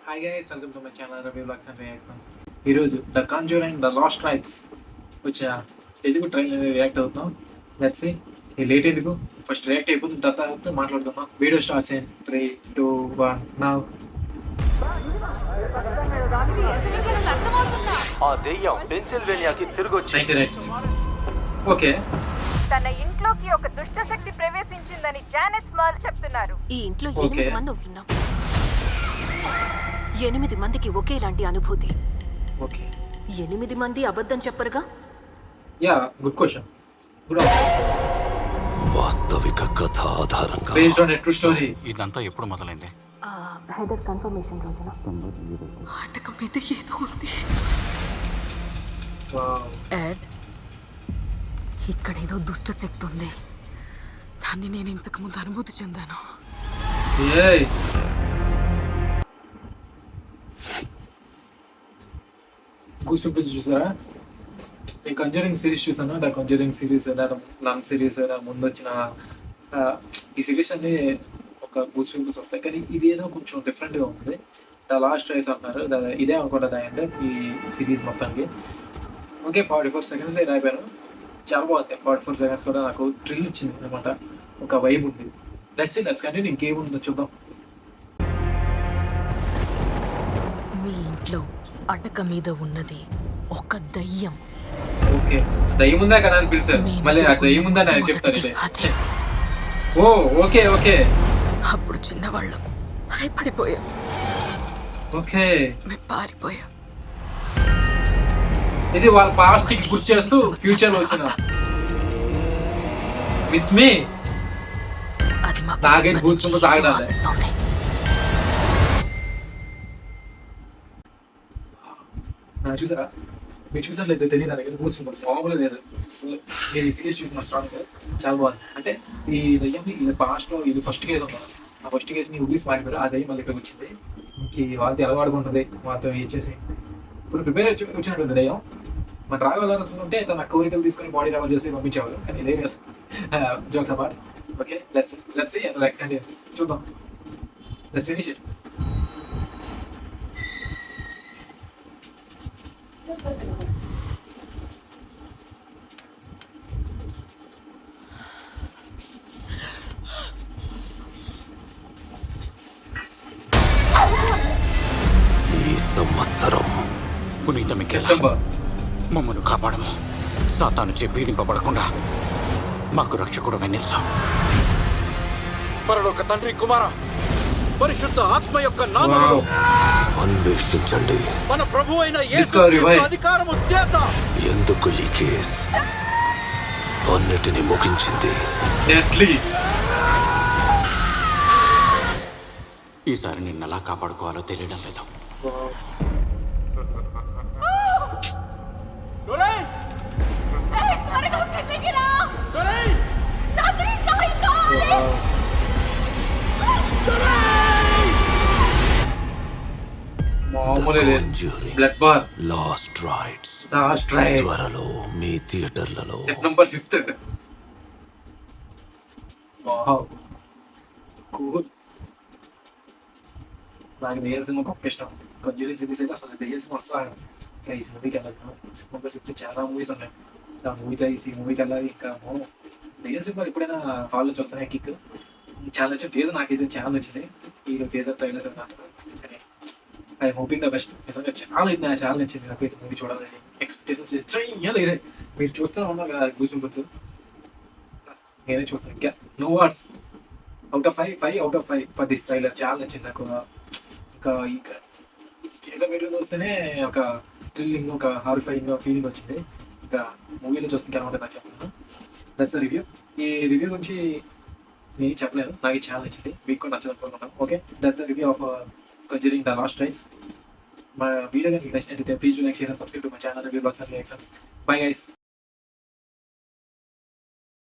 Hi guys, welcome to my channel review vlogs and reactions. ఈరోజు the conjuring the last rites వచ్చిన Telugu trailer react అవుతున్నాం. Let's see. ఈ late ఎందుకు, first react అయిపోతుంది, తర్వాత మాట్లాడుతున్నాం. Video starts in 3, 2, 1 now. ఆ దెయ్యం పెన్సిల్వేనియాకి తిరిగి వచ్చి 1996. ఓకే, తన ఇంట్లోకి ఒక దుష్ట శక్తి ప్రవేశించిందని జానెట్ స్మాల్ చెప్తున్నారు. ఈ ఇంట్లో ఓకే. 8 మంది ఉంటున్నాం. 8 మందికి ఒకేలాంటి అనుభూతి. ఓకే, 8 మంది అబద్ధం చెప్పరుగా. Yeah, good question. గుడ్ వాస్తవిక కథ ఆధారంగా based on a true story. ఇదంతా ఎప్పుడు మొదలైంది? హెడర్ కన్ఫర్మేషన్ రోజున ఆటకం మీద ఏదో ఉంది. వావ్, ఎడ్, ఇక్కడ ఏదో దుష్ట శక్తి ఉంది. దాన్ని నేను ఇంతకు ముందు అనుభూతి చెందాను. ఏయ్, గూస్ పింపుల్స్ చూసారా? ఈ కంజరింగ్ సిరీస్ చూసాను. ద కంజరింగ్ సిరీస్, నన్ సిరీస్, ముందు వచ్చిన ఈ సిరీస్ అన్ని ఒక గూస్ పింపుల్స్ వస్తాయి, కానీ ఇది ఏదో కొంచెం డిఫరెంట్గా ఉంది. ద లాస్ట్ రైట్స్ అంటున్నారు, ఇదే అనుకుంటా అంటే ఈ సిరీస్ మొత్తానికి. ఓకే, 44 seconds అయిపోయాను. చాలా బాగుంది. 44 seconds కూడా నాకు థ్రిల్ ఇచ్చింది అనమాట. ఒక వైబ్ ఉంది. Let's continue. ఇంకేముందో చూద్దాం. మీ ఇంట్లో అటక మీద ఉన్నది ఒక దయ్యం. ఓకే, దయ్యం ఉందా కదా అని పిలిచారు. మీ మళ్ళీ ఆ మెదడుకు దయ్యం ఉందా నేను ఉన్నది చెప్తాను. అదే. ఓ ఓకే ఓకే అప్పుడు చిన్నవాళ్ళం భయపడిపోయాం. ఓకే, మేము పారిపోయాం. ఇది వాళ్ళ పాస్ట్ కి గుర్తు చేస్తూ ఫ్యూచర్ లో వచ్చిన మిస్ మీ. అది మా తాగే కుటుంబం goosebumps నుంచి తాగడాలే. ఆశిస్తోంది. చూసారా? మీరు చూసారు లేదు తెలియదు, దగ్గర గూస్బంప్స్ మామూలు లేదు. నేను ఈ సిరీస్ చూసిన స్టార్ట్ చాలా బాగుంది. అంటే ఈ దయ్యం ఇది పాస్ట్ లో ఇది ఫస్ట్ కేసు ఉంది. ఆ ఫస్ట్ కేసుని ఉగ్లీస్ మారిపోయారు. ఆ దయ్యం మళ్ళీ ఇక్కడికి వచ్చింది. ఇంక వాళ్ళతో ఎలా వాడుకుంటుంది మాతో ఇచ్చేసి ఇప్పుడు ప్రిపేర్ వచ్చినట్టుంది దయ్యం. మన రావాలని ఉంటే తన కోరికలు తీసుకొని బాడీ డెవలప్ చేసి పంపించేవాళ్ళు, కానీ లేదు కదా. Jokes apart. Okay, let's see and let's continue. చూద్దాం. Let's finish it. ఈ సంవత్సరం పునీత మికేలా, సెప్టెంబర్. మమ్మను కాపాడము. సాతానుచే పీడింపబడకుండా మాకు రక్షకుడు వెన్నెల్చు. పరలోక తండ్రి, కుమార, పరిశుద్ధ ఆత్మ యొక్క నామములో అన్వేషించండి. మన ప్రభు అయిన Discovery, why? అధికారము చేత ఎందుకు ఈ కేస్ అన్నిటిని ముగించింది. డెడ్లీ. ఈసారి నిన్ను ఎలా కాపాడుకోవాలో తెలియడం లేదు. మామూలు లేదు. Blood bar last rights last rights త్వరలో మీ థియేటర్లలో. September 5th. Wow, cool. నాకు దెయ్యాల సినిమా గొప్ప ఇష్టం. కంజూరింగ్ సిరీస్ అయితే అసలు దెయ్యాల సినిమా వస్తాను. ఇంకా ఈ సినిమాకి వెళ్ళాను. సెప్టెంబర్ 5th చాలా మూవీస్ ఉన్నాయి. ఆ మూవీతో ఈ మూవీకి వెళ్ళాలి. ఇంకా దెయ్యాల సినిమా ఎప్పుడైనా హాల్లో చూస్తానే కిక్. చాలా నచ్చిన టేజర్, నాకైతే చాలా నచ్చింది. ఈ టేజర్ ట్రైలర్స్ అన్నట్టు. కానీ ఐ హోపింగ్ ద బెస్ట్. నిజంగా చాలా నచ్చింది నాకైతే మూవీ చూడాలని. ఎక్స్పెక్టేషన్స్ చెయ్యలేదు. మీరు చూస్తూనే ఉన్నారు కదా గూస్బంప్స్. నేనే చూస్తాను. ఇంకా no words. Out of 5 for this trailer. చాలా నచ్చింది నాకు. ఇంకా స్టేజర్ మీడియా చూస్తేనే ఒక థ్రిల్లింగ్, ఒక హారిఫైయింగ్ ఫీలింగ్ వచ్చింది. ఇంకా మూవీలో చూస్తే ఎలా ఉంటుంది నాకు చెప్పాను. That's review. ఈ రివ్యూ గురించి నేను చెప్పలేను. నాకు చాలా నచ్చింది. మీకు కూడా నచ్చదు అనుకుంటున్నాను. Okay, that's the review of conjuring the last rights. మా వీడియో కనుక నచ్చినట్లయితే please do like, share and subscribe to my channel review vlogs and reactions. Bye guys.